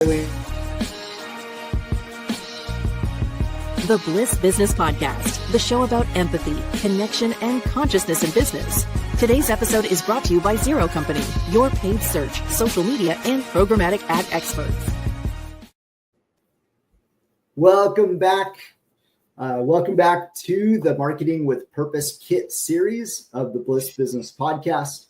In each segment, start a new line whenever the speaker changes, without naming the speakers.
The Bliss Business Podcast, the show about empathy, connection, and consciousness in business. Today's episode is brought to you by Zero Company, your paid search, social media, and programmatic ad experts.
Welcome back. Welcome back to the Marketing with Purpose Kit series of the Bliss Business Podcast,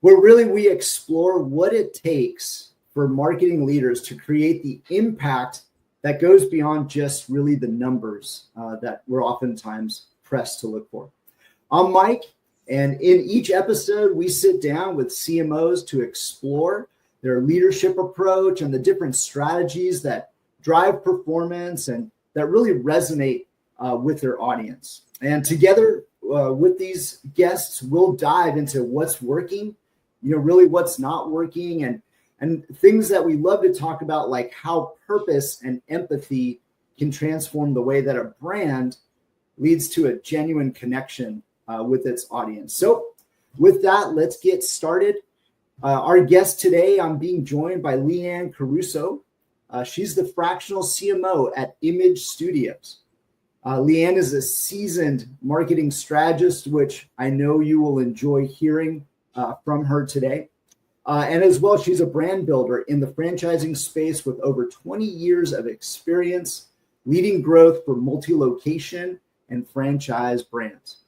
where really we explore what it takes for marketing leaders to create the impact that goes beyond just really the numbers that we're oftentimes pressed to look for. I'm Mike, and in each episode, we sit down with CMOs to explore their leadership approach and the different strategies that drive performance and that really resonate with their audience. And together with these guests, we'll dive into what's working, really what's not working, and things that we love to talk about, like how purpose and empathy can transform the way that a brand leads to a genuine connection with its audience. So with that, let's get started. Our guest today, I'm being joined by Liane Caruso. She's the fractional CMO at Image Studios. Liane is a seasoned marketing strategist, which I know you will enjoy hearing from her today. And as well, she's a brand builder in the franchising space with over 20 years of experience leading growth for multi-location and franchise brands.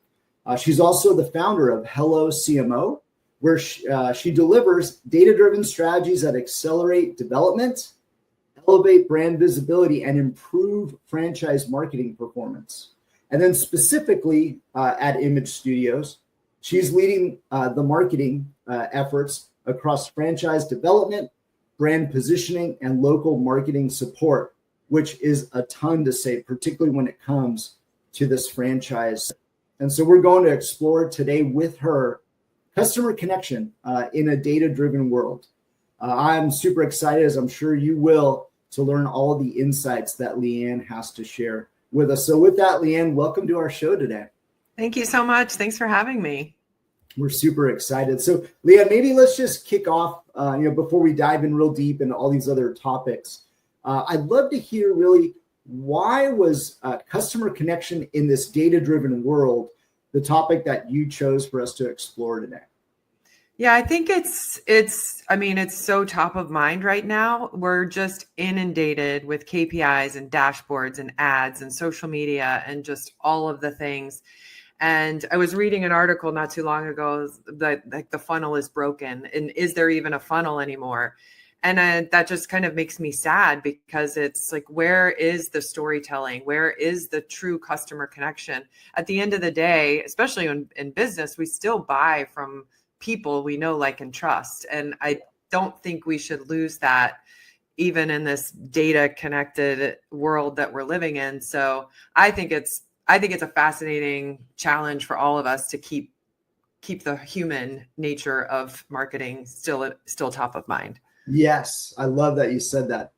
She's also the founder of Hello CMO, where she delivers data-driven strategies that accelerate development, elevate brand visibility, and improve franchise marketing performance. And then specifically at Image Studios, she's leading the marketing efforts across franchise development, brand positioning, and local marketing support, which is a ton to say, particularly when it comes to this franchise. And so we're going to explore today with her customer connection in a data-driven world. I'm super excited, as I'm sure you will, to learn all the insights that Liane has to share with us. So with that, Liane, welcome to our show today.
Thank you so much. Thanks for having me.
We're super excited. So, Liane, maybe let's just kick off, before we dive in real deep into all these other topics. I'd love to hear really why was customer connection in this data-driven world the topic that you chose for us to explore today?
Yeah, I think it's so top of mind right now. We're just inundated with KPIs and dashboards and ads and social media and just all of the things. And I was reading an article not too long ago that like the funnel is broken, and is there even a funnel anymore? And that just kind of makes me sad, because it's like, where is the storytelling? Where is the true customer connection? At the end of the day, especially in business, we still buy from people we know, like, and trust. And I don't think we should lose that, even in this data connected world that we're living in. So I think it's a fascinating challenge for all of us to keep the human nature of marketing still top of mind.
Yes, I love that you said that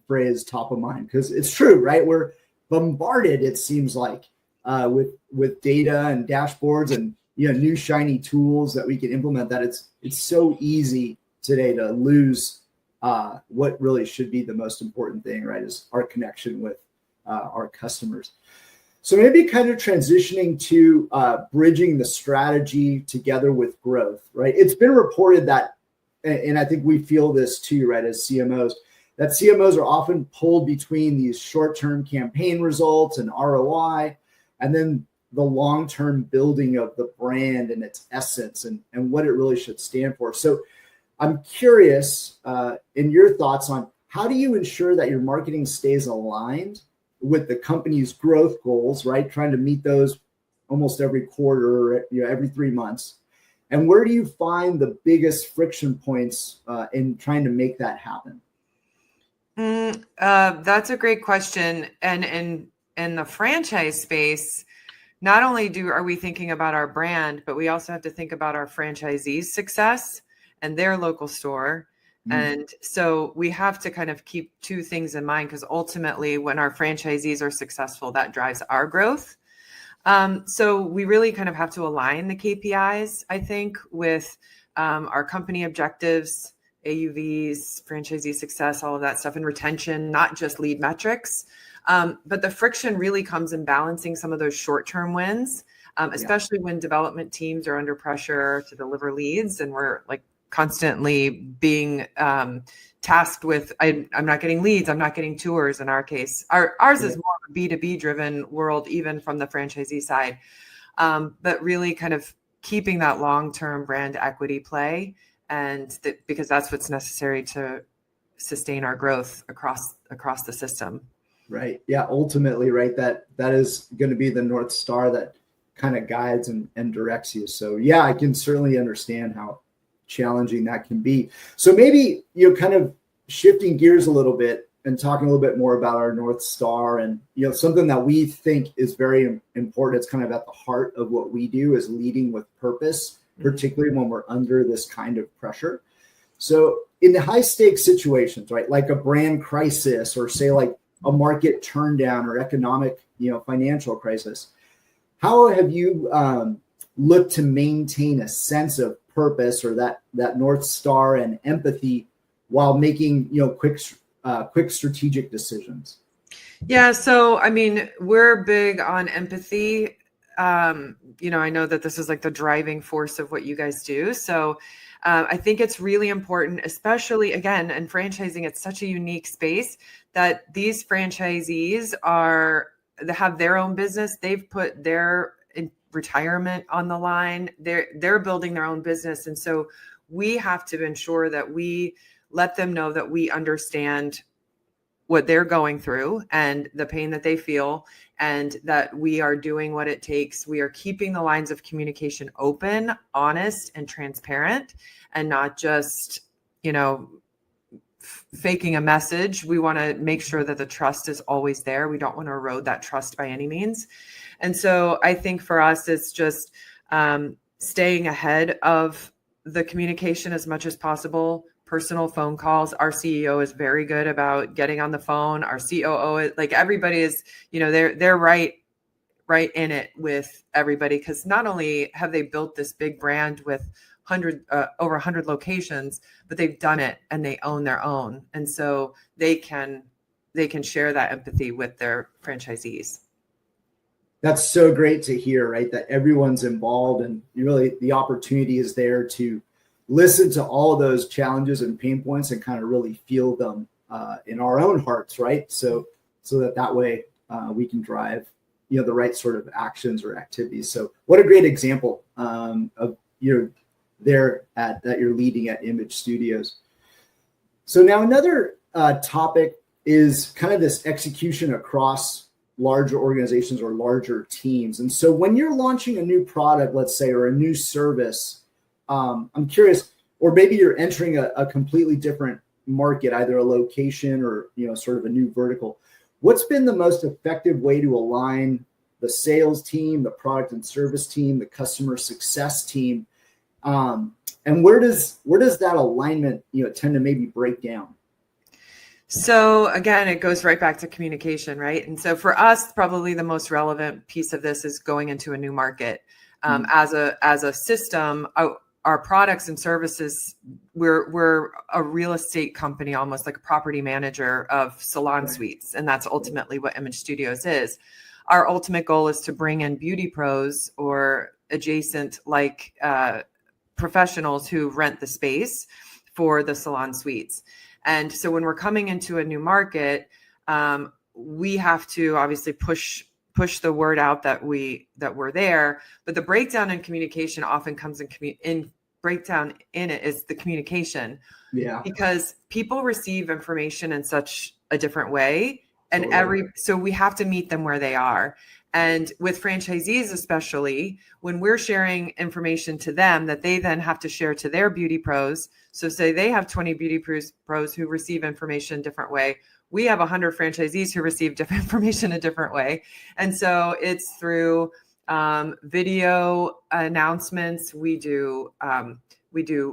phrase, top of mind, because it's true, right? We're bombarded, it seems like, with data and dashboards and new shiny tools that we can implement. That it's so easy today to lose what really should be the most important thing, right? Is our connection with our customers. So maybe kind of transitioning to bridging the strategy together with growth, right? It's been reported that, and I think we feel this too, right, as CMOs, that CMOs are often pulled between these short-term campaign results and ROI, and then the long-term building of the brand and its essence and what it really should stand for. So I'm curious in your thoughts on how do you ensure that your marketing stays aligned with the company's growth goals, right? Trying to meet those almost every quarter, or every 3 months. And where do you find the biggest friction points in trying to make that happen?
That's a great question. And in the franchise space, not only are we thinking about our brand, but we also have to think about our franchisees' success and their local store. And so we have to kind of keep two things in mind, because ultimately when our franchisees are successful, that drives our growth. So we really kind of have to align the KPIs, I think, with our company objectives AUVs, franchisee success, all of that stuff, and retention, not just lead metrics. But the friction really comes in balancing some of those short-term wins, especially when development teams are under pressure to deliver leads, and we're like constantly being tasked with, I'm not getting leads, I'm not getting tours. In our case, ours is more of a B2B driven world, even from the franchisee side, but really kind of keeping that long-term brand equity play, and because that's what's necessary to sustain our growth across the system.
Right. Yeah. Ultimately, right. That is going to be the North Star that kind of guides and directs you. So yeah, I can certainly understand how challenging that can be. So maybe, kind of shifting gears a little bit and talking a little bit more about our North Star, and, something that we think is very important. It's kind of at the heart of what we do, is leading with purpose, particularly when we're under this kind of pressure. So in the high stakes situations, right, like a brand crisis, or say like a market turndown or economic, financial crisis, how have you looked to maintain a sense of purpose, or that North Star and empathy, while making, quick strategic decisions?
Yeah. So, I mean, we're big on empathy. I know that this is like the driving force of what you guys do. So I think it's really important, especially again, in franchising, it's such a unique space that these franchisees have their own business. They've put their retirement on the line. They're building their own business. And so we have to ensure that we let them know that we understand what they're going through and the pain that they feel, and that we are doing what it takes. We are keeping the lines of communication open, honest, and transparent, and not just, faking a message. We want to make sure that the trust is always there. We don't want to erode that trust by any means. And so I think for us, it's just staying ahead of the communication as much as possible. Personal phone calls. Our CEO is very good about getting on the phone. Our COO, like everybody is, they're right in it with everybody, because not only have they built this big brand with over 100 locations, but they've done it and they own their own, and so they can share that empathy with their franchisees.
That's so great to hear, right? That everyone's involved, and really the opportunity is there to listen to all of those challenges and pain points and kind of really feel them in our own hearts, right? So that way we can drive, the right sort of actions or activities. So what a great example of that you're leading at Image Studios. So now another topic is kind of this execution across larger organizations or larger teams. And so when you're launching a new product, let's say, or a new service, I'm curious, or maybe you're entering a completely different market, either a location or, sort of a new vertical. What's been the most effective way to align the sales team, the product and service team, the customer success team? And where does that alignment, tend to maybe break down?
So again, it goes right back to communication, right? And so for us, probably the most relevant piece of this is going into a new market. As a system, our products and services, we're a real estate company, almost like a property manager of salon suites. And that's ultimately what Image Studios is. Our ultimate goal is to bring in beauty pros or adjacent professionals who rent the space for the salon suites. And so when we're coming into a new market, we have to obviously push the word out that we're there. But the breakdown in communication often comes breakdown in it is the communication. Yeah. Because people receive information in such a different way. And so we have to meet them where they are. And with franchisees, especially when we're sharing information to them that they then have to share to their beauty pros. So say they have 20 beauty pros who receive information a different way. We have 100 franchisees who receive different information a different way. And so it's through video announcements. We do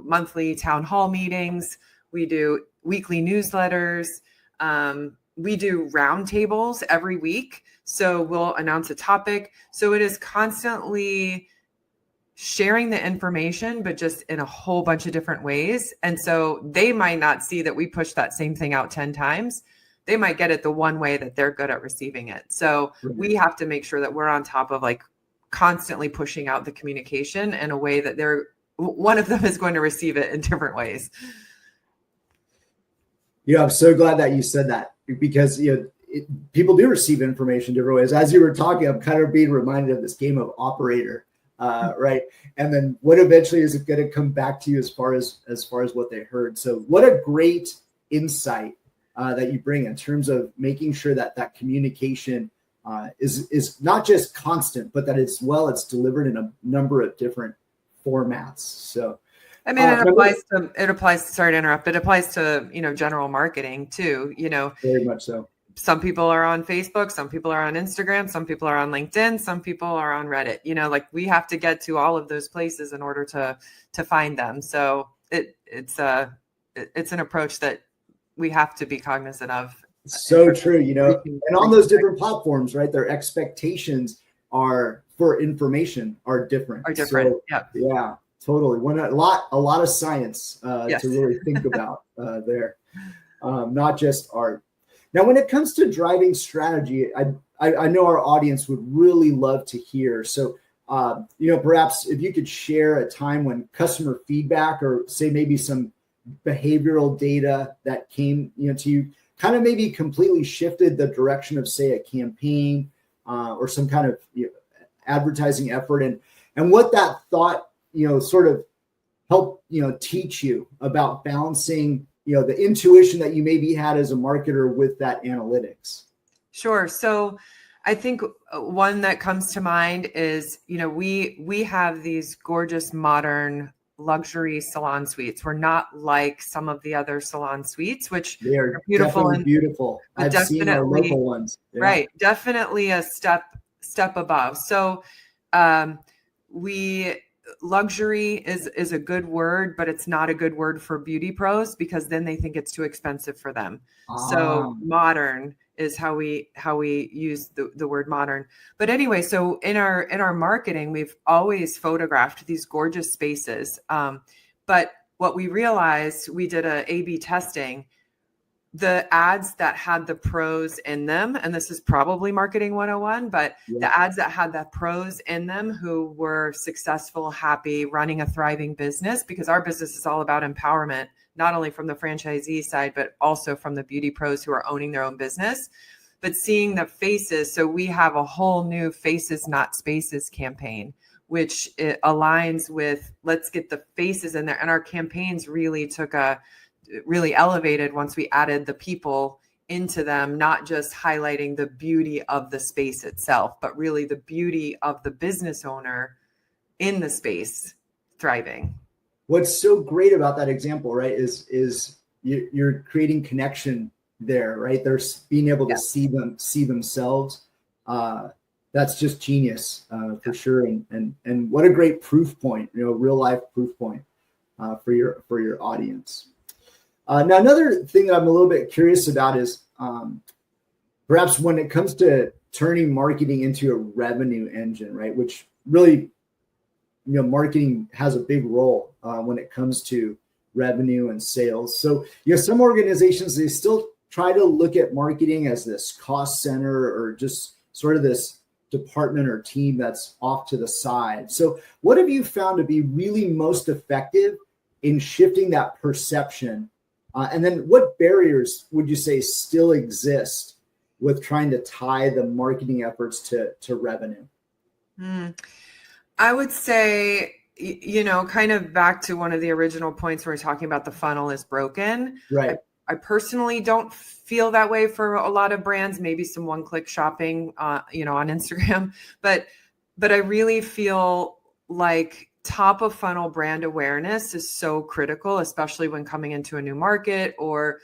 monthly town hall meetings. We do weekly newsletters. We do roundtables every week. So we'll announce a topic. So it is constantly sharing the information, but just in a whole bunch of different ways. And so they might not see that we push that same thing out 10 times. They might get it the one way that they're good at receiving it. So we have to make sure that we're on top of like constantly pushing out the communication in a way that one of them is going to receive it in different ways.
Yeah, I'm so glad that you said that, because people do receive information different ways. As you were talking, I'm kind of being reminded of this game of operator, right? And then what eventually is it going to come back to you as far as what they heard? So what a great insight that you bring in terms of making sure that communication is not just constant, but that it's delivered in a number of different formats. So,
I mean, it applies, sorry to interrupt, it applies to, general marketing too,
very much so.
Some people are on Facebook, some people are on Instagram, some people are on LinkedIn, some people are on Reddit, like we have to get to all of those places in order to find them. So it's an approach that we have to be cognizant of.
So true, and on those different platforms, right? Their expectations for information are different. So, yeah, totally. A lot of science to really think about there, not just art. Now, when it comes to driving strategy, I know our audience would really love to hear. So, perhaps if you could share a time when customer feedback, or say maybe some behavioral data that came to you, kind of maybe completely shifted the direction of, say, a campaign or some kind of advertising effort, and what that thought sort of helped teach you about balancing the intuition that you maybe had as a marketer with that analytics.
Sure. So I think one that comes to mind is we have these gorgeous modern luxury salon suites. We're not like some of the other salon suites, which
are
beautiful
and beautiful. I've seen our local ones. Yeah.
Right. Definitely a step above. So luxury is a good word, but it's not a good word for beauty pros, because then they think it's too expensive for them. So modern is how we use the word modern. But anyway, so in our marketing, we've always photographed these gorgeous spaces. But what we realized, we did a A/B testing, the ads that had the pros in them, and this is probably marketing 101, but the ads that had the pros in them who were successful, happy, running a thriving business, because our business is all about empowerment, not only from the franchisee side, but also from the beauty pros who are owning their own business, but seeing the faces. So we have a whole new Faces Not Spaces campaign, which it aligns with, let's get the faces in there. And our campaigns really really elevated once we added the people into them, not just highlighting the beauty of the space itself, but really the beauty of the business owner in the space thriving.
What's so great about that example, right, is you're creating connection there, right? They're being able to see themselves. That's just genius for sure. And what a great proof point, real life proof point for your audience. Now, another thing that I'm a little bit curious about is perhaps when it comes to turning marketing into a revenue engine, right? Which really, marketing has a big role when it comes to revenue and sales. So, some organizations, they still try to look at marketing as this cost center, or just sort of this department or team that's off to the side. So what have you found to be really most effective in shifting that perception? And then what barriers would you say still exist with trying to tie the marketing efforts to revenue?
I would say, kind of back to one of the original points where we're talking about the funnel is broken.
Right.
I personally don't feel that way for a lot of brands, maybe some one-click shopping, on Instagram, but I really feel like top of funnel brand awareness is so critical, especially when coming into a new market or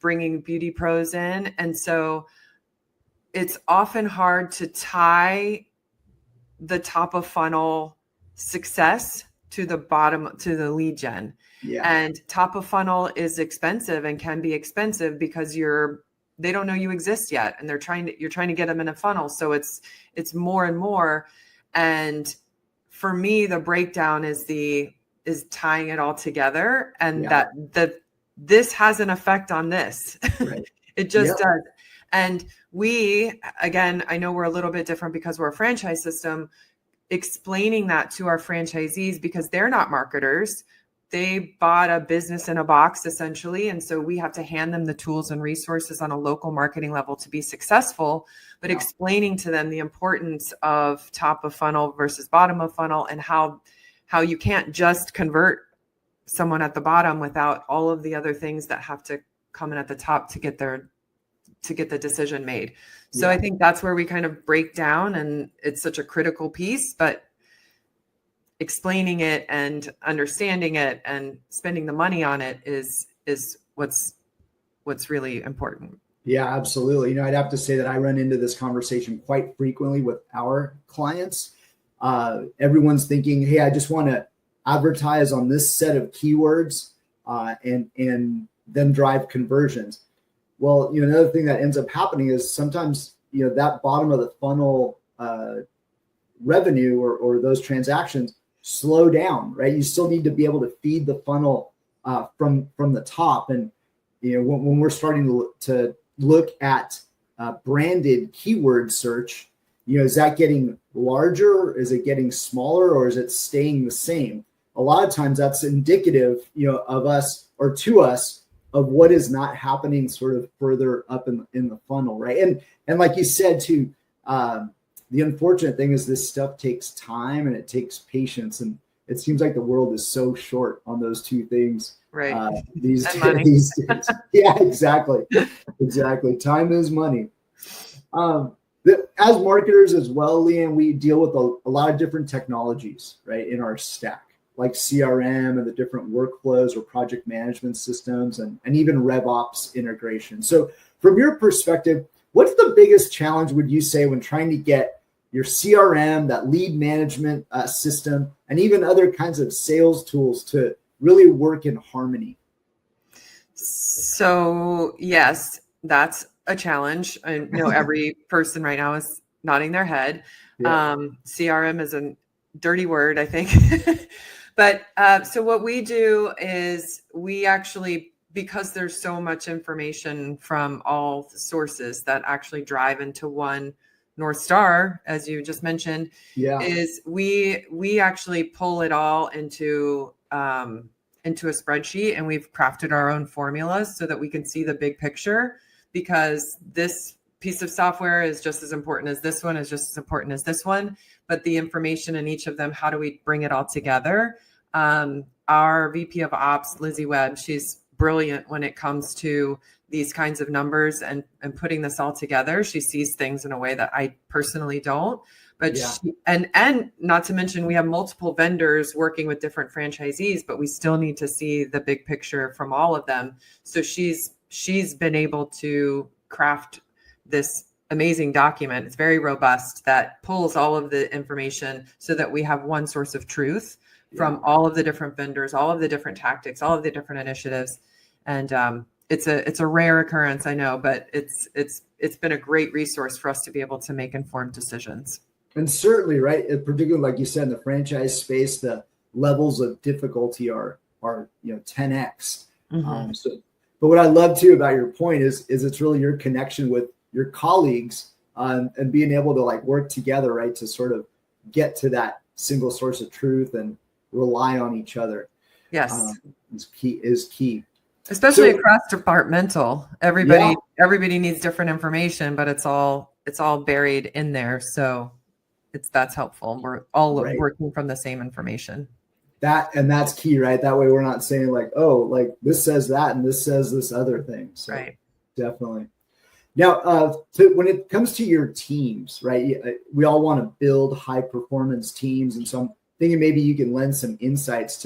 bringing beauty pros in. And so it's often hard to tie the top of funnel success to the bottom, to the lead gen.
Yeah.
And top of funnel is expensive and can be expensive because they don't know you exist yet. And you're trying to get them in a funnel. So it's more and more. And for me, the breakdown is tying it all together, and that this has an effect on this.
Right.
It just does. And we, again, I know we're a little bit different because we're a franchise system, explaining that to our franchisees because they're not marketers. They bought a business in a box essentially. And so we have to hand them the tools and resources on a local marketing level to be successful, but explaining to them the importance of top of funnel versus bottom of funnel, and how you can't just convert someone at the bottom without all of the other things that have to come in at the top to get the decision made. So I think that's where we kind of break down, and it's such a critical piece, but explaining it and understanding it and spending the money on it is what's really important.
Yeah, absolutely. I'd have to say that I run into this conversation quite frequently with our clients. Everyone's thinking, hey, I just want to advertise on this set of keywords and then drive conversions. Well, another thing that ends up happening is sometimes, that bottom of the funnel revenue or those transactions slow down, right? You still need to be able to feed the funnel from the top. And, when we're starting to look at branded keyword search, is that getting larger? Is it getting smaller, or is it staying the same? A lot of times that's indicative, of us or to us of what is not happening sort of further up in the funnel, right? And like you said too, the unfortunate thing is this stuff takes time and it takes patience, and it seems like the world is so short on those two things.
Right.
These days. Yeah, exactly. Time is money. As marketers as well, Liane, we deal with a lot of different technologies, right, in our stack, like CRM and the different workflows or project management systems and even RevOps integration. So from your perspective, what's the biggest challenge, would you say, when trying to get your CRM, that lead management system, and even other kinds of sales tools to really work in harmony?
So yes, that's a challenge. I know every person right now is nodding their head.
Yeah.
CRM is a dirty word, I think. But so what we do is we actually, because there's so much information from all sources that actually drive into one North Star, as you just mentioned, is we actually pull it all into a spreadsheet, and we've crafted our own formulas so that we can see the big picture, because this piece of software is just as important as this one, is just as important as this one, but the information in each of them, how do we bring it all together? Our VP of Ops, Lizzie Webb, she's brilliant when it comes to these kinds of numbers and putting this all together. She sees things in a way that I personally don't. But and not to mention, we have multiple vendors working with different franchisees, but we still need to see the big picture from all of them. So she's been able to craft this amazing document. It's very robust, that pulls all of the information so that we have one source of truth from all of the different vendors, all of the different tactics, all of the different initiatives. And it's a rare occurrence, I know, but it's been a great resource for us to be able to make informed decisions.
And certainly, right, particularly like you said, in the franchise space, the levels of difficulty are 10x.
Mm-hmm.
But what I love too about your point is it's really your connection with your colleagues and being able to work together, right, to sort of get to that single source of truth and rely on each other.
Yes,
is key.
Especially across departmental. Everybody needs different information, but it's all buried in there. So that's helpful. We're all working from the same information.
That's key, right? That way we're not saying this says that and this says this other thing. So
right.
Definitely. Now, when it comes to your teams, right? We all want to build high performance teams, and so I'm thinking maybe you can lend some insights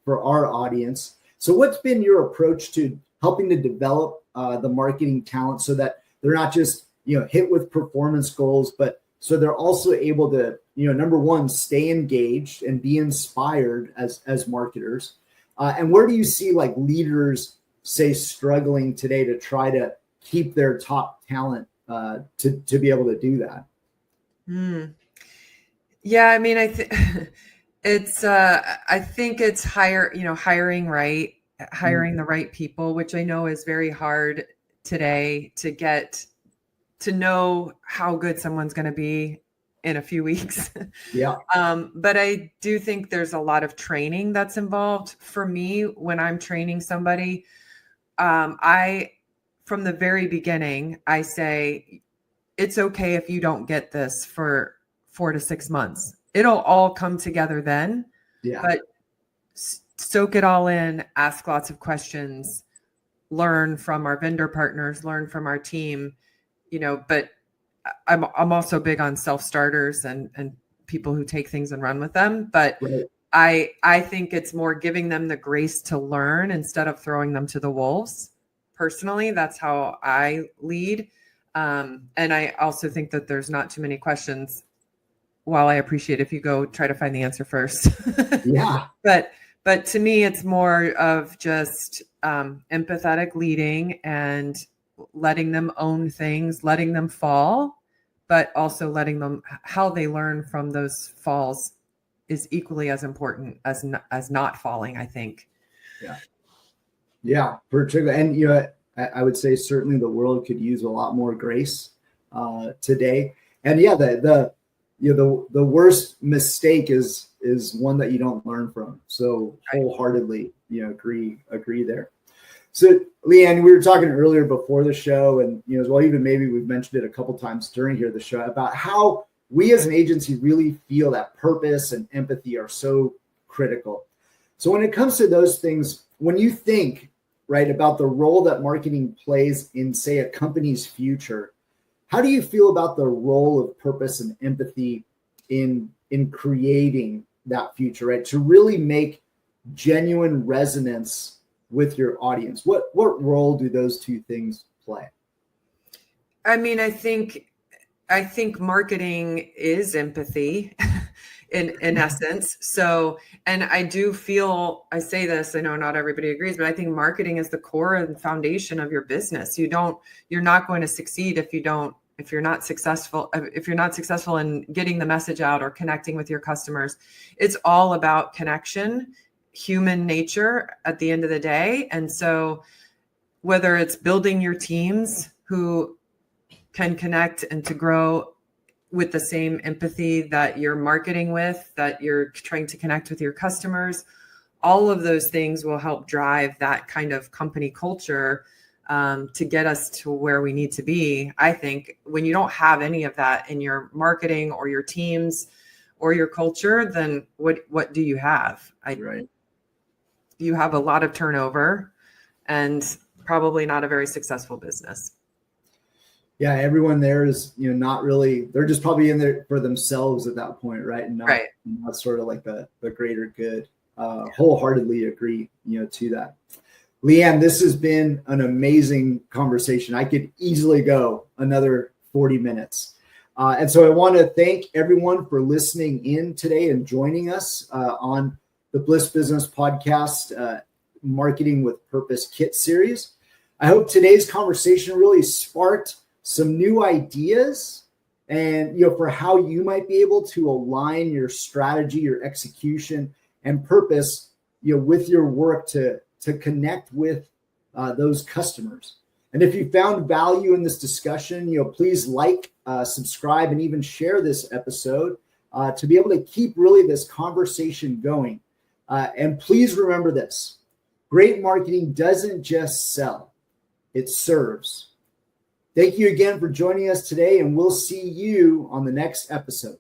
for our audience. So what's been your approach to helping to develop the marketing talent so that they're not just, hit with performance goals, but so they're also able to, number one, stay engaged and be inspired as marketers. And where do you see leaders, say, struggling today to try to keep their top talent to be able to do that?
Yeah, I mean, It's I think it's hiring the right people, which I know is very hard today to get to know how good someone's going to be in a few weeks.
Yeah.
But I do think there's a lot of training that's involved. For me, when I'm training somebody, from the very beginning, I say, it's okay if you don't get this for 4 to 6 months. It'll all come together then.
Yeah.
But soak it all in, ask lots of questions, learn from our vendor partners, learn from our team, but I'm also big on self-starters and people who take things and run with them. But right. I think it's more giving them the grace to learn instead of throwing them to the wolves. Personally, that's how I lead. And I also think that there's not too many questions. While I appreciate if you go try to find the answer first.
Yeah.
But to me, it's more of just empathetic leading and letting them own things, letting them fall, but also letting them, how they learn from those falls is equally as important as not falling, I think.
Yeah. Yeah, particularly. And, I would say certainly the world could use a lot more grace today. And yeah, the worst mistake is one that you don't learn from. So wholeheartedly, agree there. So Liane, we were talking earlier before the show, and as well, even maybe we've mentioned it a couple times during the show about how we as an agency really feel that purpose and empathy are so critical. So when it comes to those things, when you think about the role that marketing plays in, say, a company's future, how do you feel about the role of purpose and empathy in creating that future, to really make genuine resonance with your audience? What role do those two things play?
I mean, I think marketing is empathy in essence. So, and I do feel, I say this, I know not everybody agrees, but I think marketing is the core and foundation of your business. You're not going to succeed if you're not successful in getting the message out or connecting with your customers. It's all about connection, human nature at the end of the day. And so whether it's building your teams who can connect and to grow with the same empathy that you're marketing with, that you're trying to connect with your customers, all of those things will help drive that kind of company culture to get us to where we need to be. I think when you don't have any of that in your marketing or your teams or your culture, then what do you have? You have a lot of turnover and probably not a very successful business.
Yeah, everyone there is, not really, they're just probably in there for themselves at that point, right? And not sort of like the greater good. Wholeheartedly agree, to that. Liane, this has been an amazing conversation. I could easily go another 40 minutes. And so I want to thank everyone for listening in today and joining us on the Bliss Business Podcast Marketing with Purpose Kit series. I hope today's conversation really sparked some new ideas and, for how you might be able to align your strategy, your execution, and purpose, with your work to connect with those customers. And if you found value in this discussion, please like, subscribe, and even share this episode to be able to keep really this conversation going. And please remember this: great marketing doesn't just sell, it serves. Thank you again for joining us today, and we'll see you on the next episode.